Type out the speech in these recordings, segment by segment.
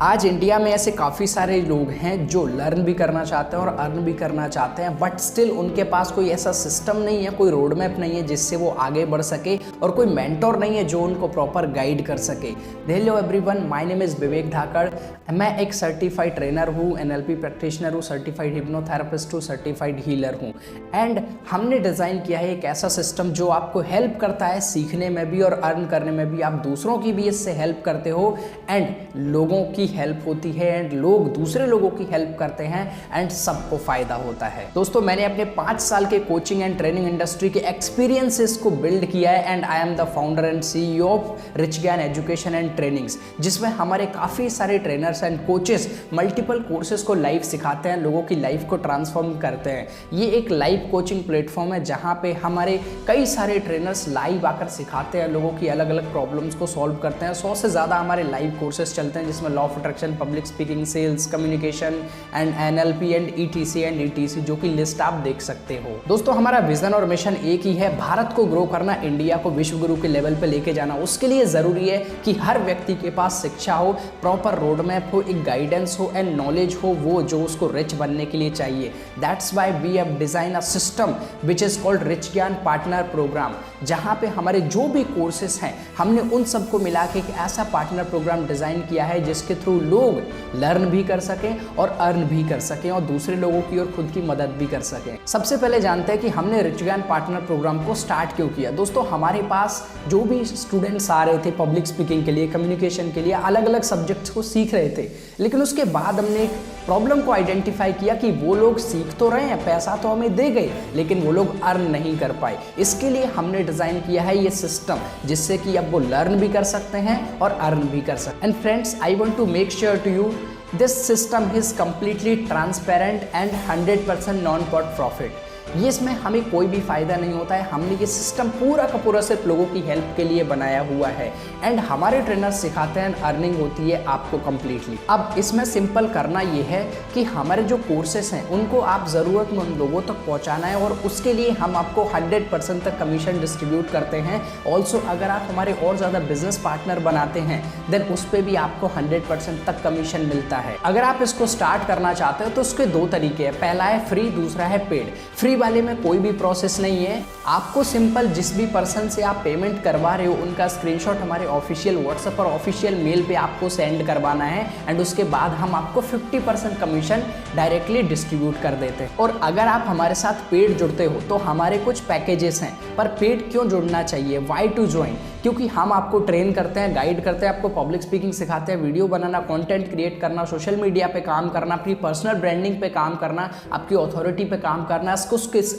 आज इंडिया में ऐसे काफ़ी सारे लोग हैं जो लर्न भी करना चाहते हैं और अर्न भी करना चाहते हैं, बट स्टिल उनके पास कोई ऐसा सिस्टम नहीं है, कोई रोड मैप नहीं है जिससे वो आगे बढ़ सके और कोई मेंटोर नहीं है जो उनको प्रॉपर गाइड कर सके। Hello everyone, my name is Vivek Dhakad. मैं एक सर्टिफाइड ट्रेनर हूँ, एनएलपी प्रैक्टिशनर हूँ, सर्टिफाइड हिप्नोथेरेपिस्ट हूँ, सर्टिफाइड हीलर हूँ। एंड हमने डिज़ाइन किया है एक ऐसा सिस्टम जो आपको हेल्प करता है सीखने में भी और अर्न करने में भी। आप दूसरों की भी इससे हेल्प करते हो एंड लोगों की हेल्प होती है एंड लोग दूसरे लोगों की हेल्प करते हैं एंड सबको फायदा होता है। दोस्तों, मैंने अपने 5 साल के कोचिंग एंड ट्रेनिंग इंडस्ट्री के एक्सपीरियंसेस को बिल्ड किया है and I am the founder and CEO of rich ज्ञान एजुकेशन एंड ट्रेनिंग्स, जिसमें हमारे काफ़ी सारे trainers and coaches multiple courses को लाइव सिखाते हैं, लोगों की लाइफ को ट्रांसफॉर्म करते हैं। ये एक लाइव कोचिंग प्लेटफॉर्म है जहाँ पे हमारे कई सारे ट्रेनर्स लाइव आकर सिखाते हैं, लोगों की अलग अलग प्रॉब्लम्स को सॉल्व करते हैं। 100 से ज़्यादा हमारे लाइव कोर्सेज चलते हैं जिसमें law of attraction, public speaking, sales, communication and NLP and etc, जो कि लिस्ट आप देख सकते हो। दोस्तों, हमारा विजन और मिशन एक ही है, भारत को ग्रो करना, इंडिया को विश्व गुरु के लेवल पे लेके जाना। उसके लिए ज़रूरी है कि हर व्यक्ति के पास शिक्षा हो, प्रॉपर रोड मैप हो, एक गाइडेंस हो एंड नॉलेज हो, वो जो उसको रिच बनने के लिए चाहिए। That's why we have design a system which is called rich Gyan partner program, जहाँ पे हमारे जो भी कोर्सेस हैं हमने उन सबको मिला के एक ऐसा पार्टनर प्रोग्राम डिज़ाइन किया है जिसके थ्रू लोग लर्न भी कर सकें और अर्न भी कर सकें और दूसरे लोगों की और खुद की मदद भी कर सकें। सबसे पहले जानते हैं कि हमने रिच ज्ञान पार्टनर प्रोग्राम को स्टार्ट क्यों किया। दोस्तों, हमारे पास जो भी स्टूडेंट्स आ रहे थे पब्लिक स्पीकिंग के लिए, कम्युनिकेशन के लिए, अलग अलग सब्जेक्ट्स को सीख रहे थे, लेकिन उसके बाद हमने एक प्रॉब्लम को आइडेंटिफाई किया कि वो लोग सीख तो रहे हैं, पैसा तो हमें दे गए, लेकिन वो लोग अर्न नहीं कर पाए। इसके लिए हमने डिज़ाइन किया है ये सिस्टम जिससे कि अब वो लर्न भी कर सकते हैं और अर्न भी कर सकते हैं। And friends, I want to make sure to you this system is completely transparent and 100% non for profit. ये इसमें हमें कोई भी फ़ायदा नहीं होता है। हमने ये सिस्टम पूरा का पूरा सिर्फ लोगों की हेल्प के लिए बनाया हुआ है एंड हमारे ट्रेनर्स सिखाते हैं, अर्निंग होती है आपको कम्प्लीटली। अब इसमें सिंपल करना ये है कि हमारे जो कोर्सेस हैं उनको आप ज़रूरतमंद लोगों तक पहुंचाना है और उसके लिए हम आपको 100% तक कमीशन डिस्ट्रीब्यूट करते हैं। ऑल्सो अगर आप हमारे और ज़्यादा बिजनेस पार्टनर बनाते हैं देन उस पर भी आपको 100% तक कमीशन मिलता है। अगर आप इसको स्टार्ट करना चाहते हो तो उसके 2 तरीके हैं, पहला है फ्री, दूसरा है पेड। फ्री वाले में कोई भी प्रोसेस नहीं है, आपको सिंपल जिस भी पर्सन से आप पेमेंट करवा रहे हो उनका स्क्रीनशॉट हमारे ऑफिशियल व्हाट्सएप और ऑफिशियल मेल पे आपको सेंड करवाना है एंड उसके बाद हम आपको 50% कमीशन डायरेक्टली डिस्ट्रीब्यूट कर देते हैं। और अगर आप हमारे साथ पेड जुड़ते हो तो हमारे कुछ पैकेजेस हैं, पर पेड क्यों जुड़ना चाहिए, वाई टू ज्वाइन, क्योंकि हम आपको ट्रेन करते हैं, गाइड करते हैं, आपको पब्लिक स्पीकिंग सिखाते हैं, वीडियो बनाना, कंटेंट क्रिएट करना, सोशल मीडिया पे काम करना, अपनी पर्सनल ब्रांडिंग पे काम करना, आपकी अथॉरिटी पे काम करना।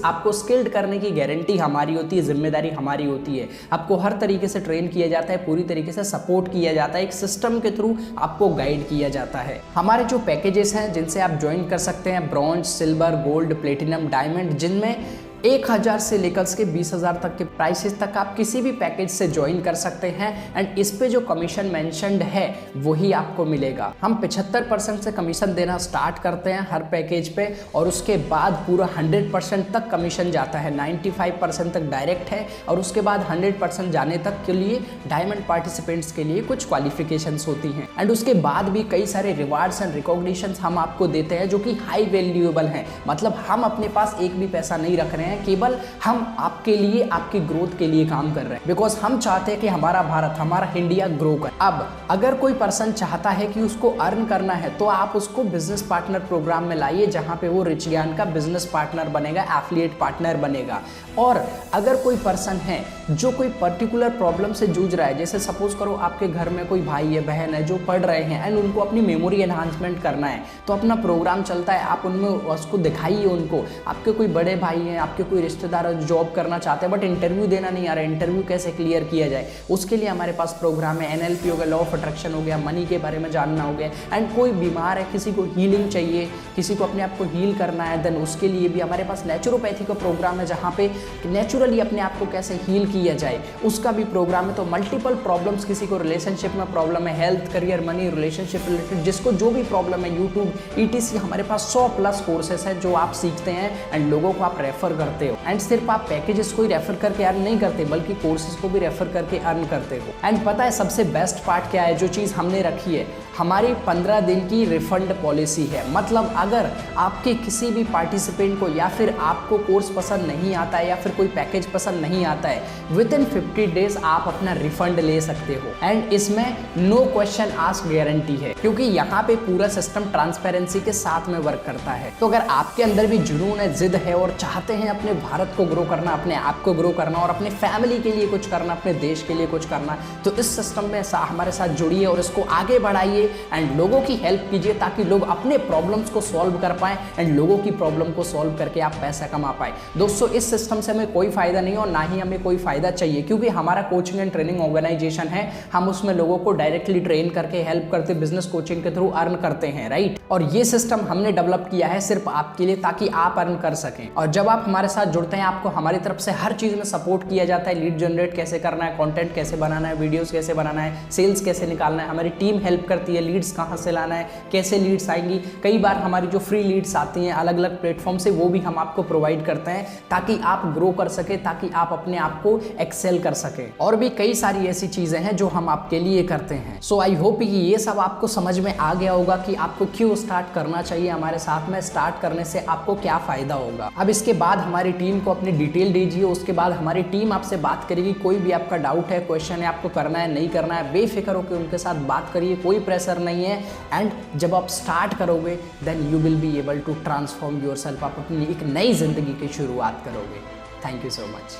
आपको स्किल्ड करने की गारंटी हमारी होती है, जिम्मेदारी हमारी होती है। आपको हर तरीके से ट्रेन किया जाता है, पूरी तरीके से सपोर्ट किया जाता है, एक सिस्टम के थ्रू आपको गाइड किया जाता है। हमारे जो पैकेजेस हैं जिनसे आप ज्वाइन कर सकते हैं, bronze, silver, gold, platinum, diamond, जिनमें 1000 से लेकर के 20,000 तक के प्राइसेस तक आप किसी भी पैकेज से ज्वाइन कर सकते हैं एंड इस पे जो कमीशन मेंशन्ड है वही आपको मिलेगा। हम 75% से कमीशन देना स्टार्ट करते हैं हर पैकेज पे और उसके बाद पूरा 100% तक कमीशन जाता है। 95% तक डायरेक्ट है और उसके बाद 100% जाने तक के लिए डायमंड पार्टिसिपेंट्स के लिए कुछ क्वालिफिकेशंस होती हैं एंड उसके बाद भी कई सारे रिवार्ड्स एंड रिकॉग्निशंस हम आपको देते हैं जो कि हाई वैल्यूएबल हैं। मतलब हम अपने पास एक भी पैसा नहीं रख रहे हैं, केवल हम आपके लिए, आपकी ग्रोथ के लिए काम कर रहे हैं, बिकॉज हम चाहते हैं कि हमारा भारत, हमारा इंडिया ग्रो करे। अब अगर कोई पर्सन चाहता है कि उसको अर्न करना है तो आप उसको बिजनेस पार्टनर प्रोग्राम में लाइए जहां पे वो रिच ज्ञान का बिजनेस पार्टनर बनेगा, एफिलिएट पार्टनर बनेगा। और अगर कोई पर्सन है जो कोई पर्टिकुलर प्रॉब्लम से जूझ रहा है, जैसे सपोज करो आपके घर में कोई भाई है, बहन है जो पढ़ रहे हैं एंड उनको अपनी मेमोरी एनहांसमेंट करना है, तो अपना प्रोग्राम चलता है, आप उनमें उसको दिखाइए उनको। आपके कोई बड़े भाई हैं, आपके कोई रिश्तेदार जॉब करना चाहते हैं बट इंटरव्यू देना नहीं आ रहा है, इंटरव्यू कैसे क्लियर किया जाए, उसके लिए हमारे पास प्रोग्राम है। एनएलपी हो गया, लॉ ऑफ अट्रैक्शन हो गया, मनी के बारे में जानना हो गया एंड कोई बीमार है, किसी को हीलिंग चाहिए, किसी को अपने आप को हील करना है, देन उसके लिए भी हमारे पास नेचुरोपैथी का प्रोग्राम है जहाँ पे नेचुरली अपने आप को कैसे हील किया जाए, उसका भी प्रोग्राम है। तो मल्टीपल प्रॉब्लम्स, किसी को रिलेशनशिप में प्रॉब्लम है, health, career, money, relationship related, जिसको जो भी प्रॉब्लम है, यूट्यूब, ईटीसी, हमारे पास 100+ कोर्सेस है जो आप सीखते हैं एंड लोगों को आप रेफर करते करते हो। एंड सिर्फ आप पैकेजेस को ही रेफर करके अर्न नहीं करते बल्कि कोर्सेज को भी रेफर करके अर्न करते हो। एंड पता है सबसे बेस्ट पार्ट क्या है, जो चीज़ हमने रखी है, हमारी 15 दिन की रिफंड पॉलिसी है। मतलब अगर आपके किसी भी पार्टिसिपेंट को या फिर आपको कोर्स पसंद नहीं आता है या फिर कोई पैकेज पसंद नहीं आता है, विद इन 50 डेज आप अपना रिफंड ले सकते हो। एंड इसमें नो क्वेश्चन आस्क गारंटी है, क्योंकि यहाँ पे पूरा सिस्टम ट्रांसपेरेंसी के साथ में वर्क करता है। तो अगर आपके अंदर भी जुनून है, जिद है और चाहते हैं अपने भारत को ग्रो करना, अपने आप को ग्रो करना और अपने फैमिली के लिए कुछ करना, अपने देश के लिए कुछ करना, तो इस सिस्टम में हमारे साथ जुड़िए और इसको आगे बढ़ाइए एंड लोगों की हेल्प कीजिए ताकि लोग अपने प्रॉब्लम्स को सॉल्व कर पाएं एंड लोगों की प्रॉब्लम को सॉल्व करके आप पैसा कमा पाए। दोस्तों इस सिस्टम से हमें कोई फायदा नहीं और ना ही हमें कोई फायदा चाहिए, क्योंकि हमारा कोचिंग एंड ट्रेनिंग ऑर्गेनाइजेशन है। हम उसमें लोगों को डायरेक्टली ट्रेन करके हेल्प करते, बिजनेस कोचिंग के थ्रू अर्न करते हैं, राइट। और ये सिस्टम हमने डेवलप किया है सिर्फ आपके लिए ताकि आप अर्न कर सकें। और जब आप हमारे साथ जुड़ते हैं आपको हमारी तरफ से हर चीज में सपोर्ट किया जाता है। लीड जनरेट कैसे करना है, कंटेंट कैसे बनाना है, वीडियोस कैसे बनाना है, सेल्स कैसे निकालना है, हमारी टीम हेल्प करती है। लीड्स कहाँ से लाना है, कैसे लीड्स आएंगी, कई बार हमारी जो फ्री लीड्स आती हैं अलग अलग प्लेटफॉर्म से, वो भी हम आपको प्रोवाइड करते हैं ताकि आप ग्रो कर सके, ताकि आप अपने आप को एक्सेल कर सके। और भी कई सारी ऐसी चीजें हैं जो हम आपके लिए करते हैं। सो आई होप कि ये सब आपको समझ में आ गया होगा कि आपको क्यों स्टार्ट करना चाहिए हमारे साथ में, स्टार्ट करने से आपको क्या फायदा होगा। अब इसके बाद हमारी टीम को अपनी डिटेल दीजिए, उसके बाद हमारी टीम आपसे बात करेगी। कोई भी आपका डाउट है, क्वेश्चन है, आपको करना है नहीं करना है, बेफिक्र होकर उनके साथ बात करिए, कोई प्रेशर नहीं है। एंड जब आप स्टार्ट करोगे then you will be able to transform yourself. आप अपनी एक नई जिंदगी की शुरुआत करोगे। Thank you so much.